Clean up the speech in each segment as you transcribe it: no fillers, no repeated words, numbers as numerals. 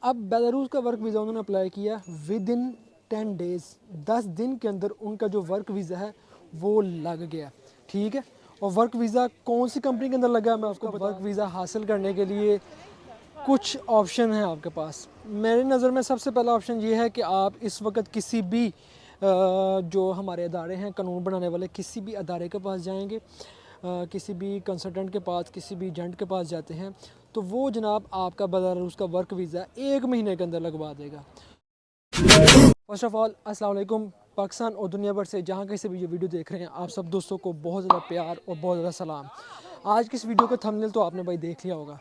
अब बेलारूस का work visa उन्होंने अप्लाई किया विद इन 10 डेज़, 10 दिन के अंदर उनका जो वर्क वीज़ा है वो लग गया। ठीक है, और वर्क वीज़ा कौन सी कंपनी के अंदर लगा मैं आपको वर्क वीज़ा हासिल करने के लिए कुछ ऑप्शन हैं आपके पास। मेरी नज़र में सबसे पहला ऑप्शन ये है कि आप इस वक्त किसी भी जो हमारे अदारे हैं कानून बनाने वाले, किसी भी अदारे के पास जाएंगे, किसी भी कंसल्टेंट के पास, किसी भी एजेंट के पास जाते हैं तो वो जनाब आपका बेलारूस का वर्क वीज़ा 1 महीने के अंदर लगवा देगा। फर्स्ट ऑफ़ ऑल अस्सलाम वालेकुम। पाकिस्तान और दुनिया भर से जहाँ कहीं से भी ये वीडियो देख रहे हैं आप सब दोस्तों को बहुत ज़्यादा प्यार और बहुत ज़्यादा सलाम। आज की इस वीडियो का थंबनेल तो आपने भाई देख लिया होगा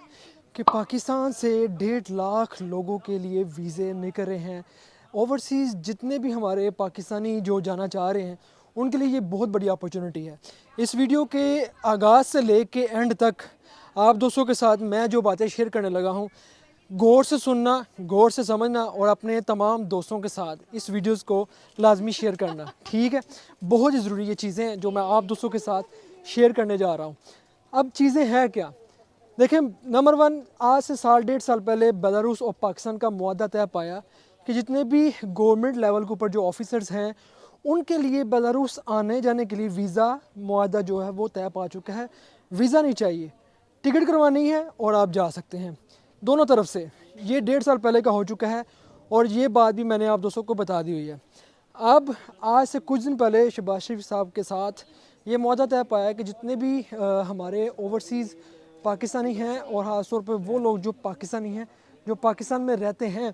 कि पाकिस्तान से 1.5 लाख लोगों के लिए वीज़े निकल रहे हैं। ओवरसीज़ जितने भी हमारे पाकिस्तानी जो जाना चाह रहे हैं उनके लिए ये बहुत बड़ी अपॉर्चुनिटी है। इस वीडियो के आगाज़ से ले के एंड तक आप दोस्तों के साथ मैं जो बातें शेयर करने लगा हूँ, गौर से सुनना, गौर से समझना और अपने तमाम दोस्तों के साथ इस वीडियोस को लाजमी शेयर करना। ठीक है, बहुत ही ज़रूरी ये चीज़ें हैं जो मैं आप दोस्तों के साथ शेयर करने जा रहा हूँ। अब चीज़ें हैं क्या, देखें, नंबर 1, आज से साल 1.5 साल पहले बेलारूस और पाकिस्तान का मुआहदा तय पाया कि जितने भी गवर्नमेंट लेवल के ऊपर जो ऑफिसर्स हैं उनके लिए बेलारूस आने जाने के लिए वीज़ा मुआहदा जो है वो तय पा चुका है। वीज़ा नहीं चाहिए, टिकट करवानी है और आप जा सकते हैं दोनों तरफ से। ये 1.5 साल पहले का हो चुका है और ये बात भी मैंने आप दोस्तों को बता दी हुई है। अब आज से कुछ दिन पहले शहबाज शरीफ साहब के साथ ये मुआहदा तय पाया कि जितने भी हमारे ओवरसीज़ पाकिस्तानी हैं और ख़ास तौर पर वो लोग जो पाकिस्तानी हैं जो पाकिस्तान में रहते हैं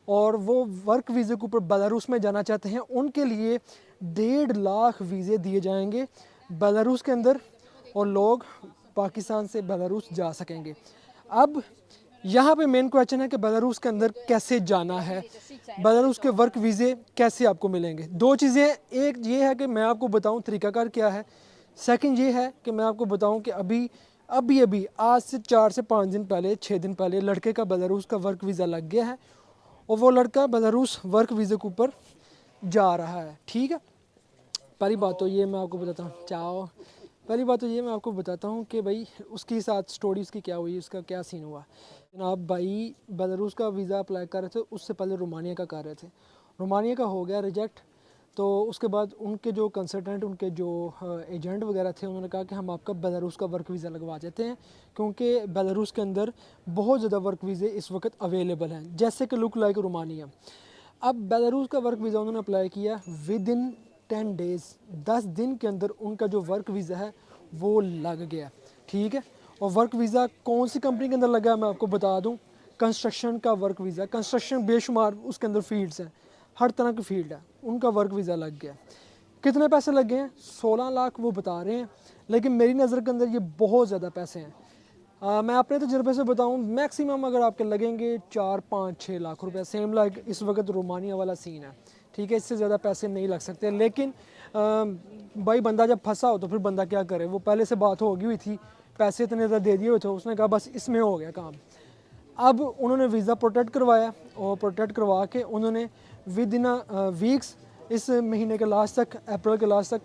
और वो वर्क वीज़े के ऊपर बेलारूस में जाना चाहते हैं, उनके लिए 1.5 लाख वीज़े दिए जाएंगे बेलारूस के अंदर और लोग पाकिस्तान से बेलारूस जा सकेंगे। अब यहाँ पे मेन क्वेश्चन है कि बेलारूस के अंदर कैसे जाना है, बेलारूस के वर्क वीज़े कैसे आपको मिलेंगे। दो चीज़ें, एक ये है कि मैं आपको बताऊँ तरीकाकार क्या है, सेकंड ये है कि मैं आपको बताऊँ कि अभी आज से 4 से 5 दिन पहले, 6 दिन पहले लड़के का बेलारूस का वर्क वीज़ा लग गया है और वो लड़का बेलारूस वर्क वीज़े के ऊपर जा रहा है। ठीक है, पहली बात तो ये मैं आपको बताता हूँ पहली बात तो ये मैं आपको बताता हूँ कि भाई उसके साथ स्टोरी उसकी क्या हुई, उसका क्या सीन हुआ। जनाब भाई बेलारूस का वीज़ा अप्लाई कर रहे थे, उससे पहले रोमानिया का कर रहे थे, रोमानिया का हो गया रिजेक्ट। तो उसके बाद उनके जो कंसल्टेंट, उनके जो एजेंट वगैरह थे, उन्होंने कहा कि हम आपका बेलारूस का वर्क वीज़ा लगवा देते हैं क्योंकि बेलारूस के अंदर बहुत ज़्यादा वर्क वीज़े इस वक्त अवेलेबल हैं जैसे कि लुक लाइक रोमानिया। अब बेलारूस का वर्क वीज़ा उन्होंने अप्लाई किया विद इन 10 डेज़, 10 दिन के अंदर उनका जो वर्क वीज़ा है वो लग गया। ठीक है, और वर्क वीज़ा कौन सी कंपनी के अंदर लगा है मैं आपको बता दूं, कंस्ट्रक्शन का वर्क वीज़ा। कंस्ट्रक्शन बेशुमार उसके अंदर फील्ड्स हैं, हर तरह की फील्ड है, उनका वर्क वीज़ा लग गया। कितने पैसे लग गए हैं? 16 लाख वो बता रहे हैं, लेकिन मेरी नज़र के अंदर ये बहुत ज़्यादा पैसे हैं। मैं अपने तजर्बे से बताऊं, मैक्सिमम अगर आपके लगेंगे 4, 5, 6 लाख रुपए, सेम लाइक इस वक्त रोमानिया वाला सीन है। ठीक है, इससे ज़्यादा पैसे नहीं लग सकते, लेकिन भाई बंदा जब फंसा हो तो फिर बंदा क्या करे। वो पहले से बात होगी हुई थी, पैसे इतने ज़्यादा दे दिए हुए थे, उसने कहा बस इसमें हो गया काम। अब उन्होंने वीज़ा प्रोटेक्ट करवाया और प्रोटेक्ट करवा के उन्होंने विद इन वीक्स इस महीने के लास्ट तक, अप्रैल के लास्ट तक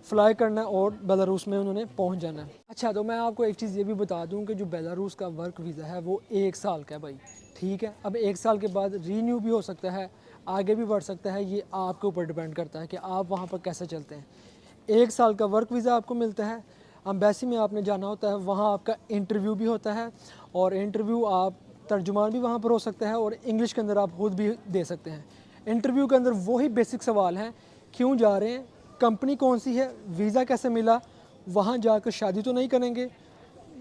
फ्लाई करना है और बेलारूस में उन्होंने पहुंच जाना है। अच्छा, तो मैं आपको एक चीज़ ये भी बता दूं कि जो बेलारूस का वर्क वीज़ा है वो 1 साल का है भाई। ठीक है, अब 1 साल के बाद रीन्यू भी हो सकता है, आगे भी बढ़ सकता है, ये आपके ऊपर डिपेंड करता है कि आप वहाँ पर कैसे चलते हैं। 1 साल का वर्क वीज़ा आपको मिलता है, अम्बेसी में आपने जाना होता है, वहाँ आपका इंटरव्यू भी होता है और इंटरव्यू आप तर्जुमान भी वहाँ पर हो सकता है और इंग्लिश के अंदर आप खुद भी दे सकते हैं। इंटरव्यू के अंदर वही बेसिक सवाल हैं, क्यों जा रहे हैं, कंपनी कौन सी है, वीज़ा कैसे मिला, वहाँ जाकर शादी तो नहीं करेंगे,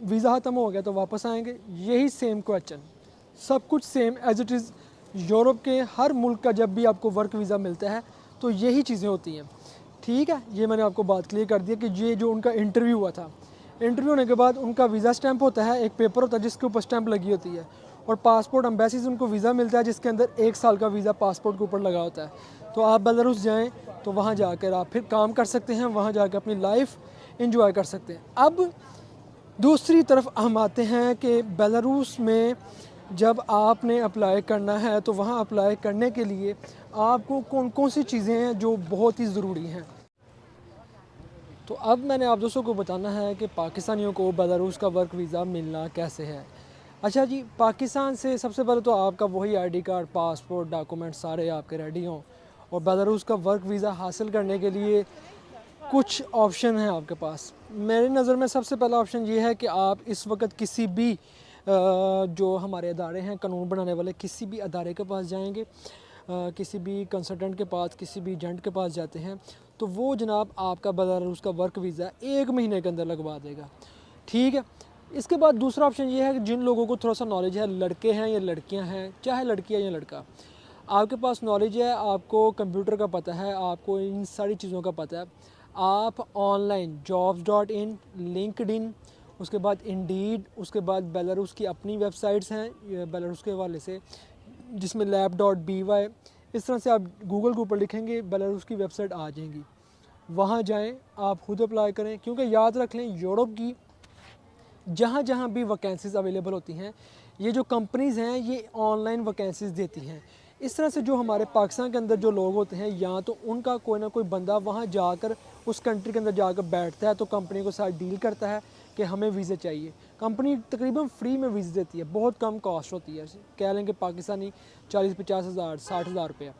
वीज़ा ख़त्म हो गया तो वापस आएंगे, यही सेम क्वेश्चन, सब कुछ same as it is. Europe के हर मुल्क का जब भी आपको वर्क वीज़ा मिलता है तो यही चीज़ें होती हैं। ठीक है, ये मैंने आपको बात क्लियर कर दी कि ये जो उनका इंटरव्यू हुआ था, इंटरव्यू होने के बाद उनका वीज़ा स्टैंप होता है, एक पेपर होता है जिसके ऊपर स्टैंप लगी होती है और पासपोर्ट अम्बेसी से उनको वीज़ा मिलता है जिसके अंदर 1 साल का वीज़ा पासपोर्ट के ऊपर लगा होता है। तो आप बेलारूस जाएँ तो वहाँ जाकर आप फिर काम कर सकते हैं, वहाँ जाकर अपनी लाइफ इंजॉय कर सकते हैं। अब दूसरी तरफ हम आते हैं कि बेलारूस में जब आपने अप्लाई करना है तो वहाँ अप्लाई करने के लिए आपको कौन कौन सी चीज़ें हैं जो बहुत ही ज़रूरी हैं। तो अब मैंने आप दोस्तों को बताना है कि पाकिस्तानियों को बेलारूस का वर्क वीज़ा मिलना कैसे है। अच्छा जी, पाकिस्तान से सबसे पहले तो आपका वही आईडी कार्ड, पासपोर्ट, डॉक्यूमेंट सारे आपके रेडी हों, और बेलारूस का वर्क वीज़ा हासिल करने के लिए कुछ ऑप्शन हैं आपके पास। मेरी नज़र में सबसे पहला ऑप्शन ये है कि आप इस वक्त किसी भी जो हमारे अदारे हैं कानून बनाने वाले, किसी भी अदारे के पास जाएंगे, किसी भी कंसल्टेंट के पास, किसी भी एजेंट के पास जाते हैं, तो वो जनाब आपका बेलारूस का वर्क वीज़ा 1 महीने के अंदर लगवा देगा। ठीक है। इसके बाद दूसरा ऑप्शन ये है कि जिन लोगों को थोड़ा सा नॉलेज है, लड़के हैं या लड़कियां हैं, चाहे लड़की है या लड़का, आपके पास नॉलेज है, आपको कंप्यूटर का पता है, आपको इन सारी चीज़ों का पता है, आप ऑनलाइन jobs.in, लिंक्डइन, उसके बाद इंडीड, उसके बाद बेलारूस की अपनी वेबसाइट्स हैं बेलारूस के हवाले से, जिसमें lab.by, इस तरह से आप गूगल के ऊपर लिखेंगे बेलारूस की वेबसाइट आ जाएंगी, वहाँ जाएं, आप खुद अप्लाई करें। क्योंकि याद रख लें, यूरोप की जहाँ जहाँ भी वैकेंसीज़ अवेलेबल होती हैं, ये जो कंपनीज़ हैं ये ऑनलाइन वैकेंसीज़ देती हैं। इस तरह से जो हमारे पाकिस्तान के अंदर जो लोग होते हैं, या तो उनका कोई ना कोई बंदा वहाँ जाकर उस कंट्री के अंदर जाकर बैठता है, तो कंपनी के साथ डील करता है कि हमें वीज़े चाहिए। कंपनी तकरीबन फ्री में वीज़े देती है, बहुत कम कॉस्ट होती है, कह लें कि पाकिस्तानी 40-50 हज़ार 60 हज़ार रुपये।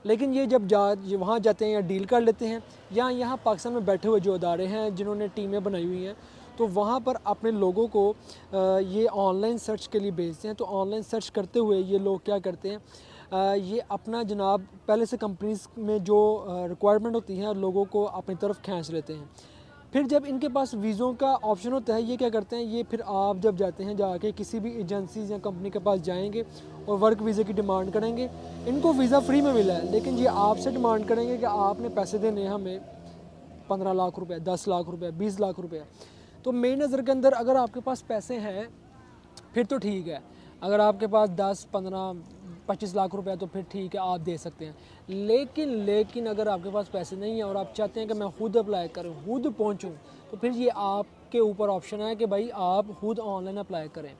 लेकिन ये जब वहाँ जाते हैं या डील कर लेते हैं, या यहाँ पाकिस्तान में बैठे हुए जो अदारे हैं जिन्होंने टीमें बनाई हुई हैं, तो वहाँ पर अपने लोगों को ये ऑनलाइन सर्च के लिए भेजते हैं। तो ऑनलाइन सर्च करते हुए ये लोग क्या करते हैं, ये अपना जनाब पहले से कंपनीज़ में जो रिक्वायरमेंट होती हैं लोगों को अपनी तरफ खींच लेते हैं। फिर जब इनके पास वीज़ों का ऑप्शन होता है, ये क्या करते हैं, ये फिर आप जब जाते हैं जाके किसी भी एजेंसी या कंपनी के पास जाएंगे और वर्क वीज़े की डिमांड करेंगे, इनको वीज़ा फ्री में मिला है, लेकिन ये आपसे डिमांड करेंगे कि आपने पैसे देने हैं हमें 15 लाख रुपए, 10 लाख रुपए, 20 लाख रुपए। तो मेरी नज़र के अंदर अगर आपके पास पैसे हैं फिर तो ठीक है, अगर आपके पास 10, 15, 25 लाख रुपए है तो फिर ठीक है, आप दे सकते हैं। लेकिन अगर आपके पास पैसे नहीं है और आप चाहते हैं कि मैं खुद अप्लाई करूं, खुद पहुंचूं, तो फिर ये आपके ऊपर ऑप्शन है कि भाई आप खुद ऑनलाइन अप्लाई करें।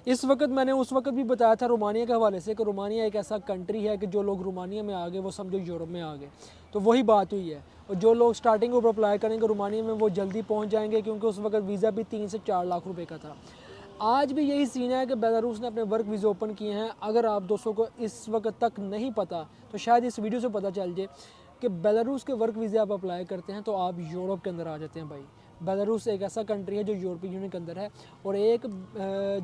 इस वक्त मैंने उस वक्त भी बताया था रोमानिया के हवाले से कि रोमानिया एक ऐसा कंट्री है कि जो लोग रोमानिया में आ गए वो समझो यूरोप में आ गए, तो वही बात हुई है। और जो लोग स्टार्टिंग ऊपर अप्लाई करेंगे रोमानिया में, वो जल्दी पहुंच जाएंगे, क्योंकि उस वक्त वीज़ा भी 3 से 4 लाख रुपए का था। आज भी यही सीन है कि बेलारूस ने अपने वर्क वीज़े ओपन किए हैं। अगर आप दोस्तों को इस वक्त तक नहीं पता, तो शायद इस वीडियो से पता चल जाए कि बेलारूस के वर्क वीज़े आप अप्लाई करते हैं तो आप यूरोप के अंदर आ जाते हैं। भाई, बेलारूस एक ऐसा कंट्री है जो यूरोपीय यूनियन के अंदर है, और एक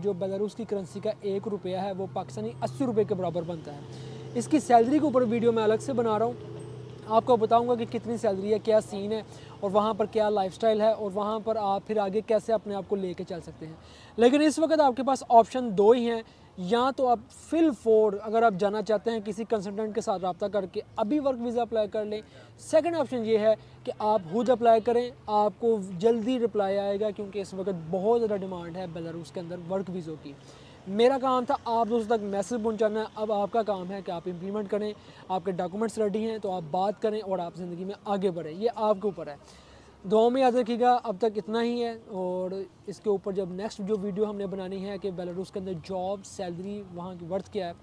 जो बेलारूस की करेंसी का 1 रुपया है वो पाकिस्तानी 80 रुपये के बराबर बनता है। इसकी सैलरी के ऊपर वीडियो मैं अलग से बना रहा हूँ, आपको बताऊंगा कि कितनी सैलरी है, क्या सीन है, और वहाँ पर क्या लाइफस्टाइल है, और वहाँ पर आप फिर आगे कैसे अपने आप को लेके चल सकते हैं। लेकिन इस वक्त आपके पास ऑप्शन 2 ही हैं, या तो आप फिल फोर अगर आप जाना चाहते हैं किसी कंसल्टेंट के साथ रब्ता करके अभी वर्क वीज़ा अप्लाई कर लें। सेकंड ऑप्शन ये है कि आप खुद अप्लाई करें, आपको जल्दी रिप्लाई आएगा, क्योंकि इस वक्त बहुत ज़्यादा डिमांड है बेलारूस के अंदर वर्क वीज़ों की। मेरा काम था आप दोस्तों तक मैसेज पहुंचाना, अब आपका काम है कि आप इंप्लीमेंट करें। आपके डॉक्यूमेंट्स रेडी हैं तो आप बात करें और आप ज़िंदगी में आगे बढ़ें, ये आपके ऊपर है। दुआ में याद रखिएगा। अब तक इतना ही है, और इसके ऊपर जब नेक्स्ट जो वीडियो हमने बनानी है कि बेलारूस के अंदर जॉब, सैलरी, वहाँ की वर्थ क्या है,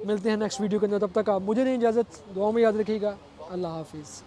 मिलते हैं नेक्स्ट वीडियो के अंदर। तब तक आप मुझे नहीं इजाज़त, दुआ में याद रखिएगा। अल्लाह हाफिज़।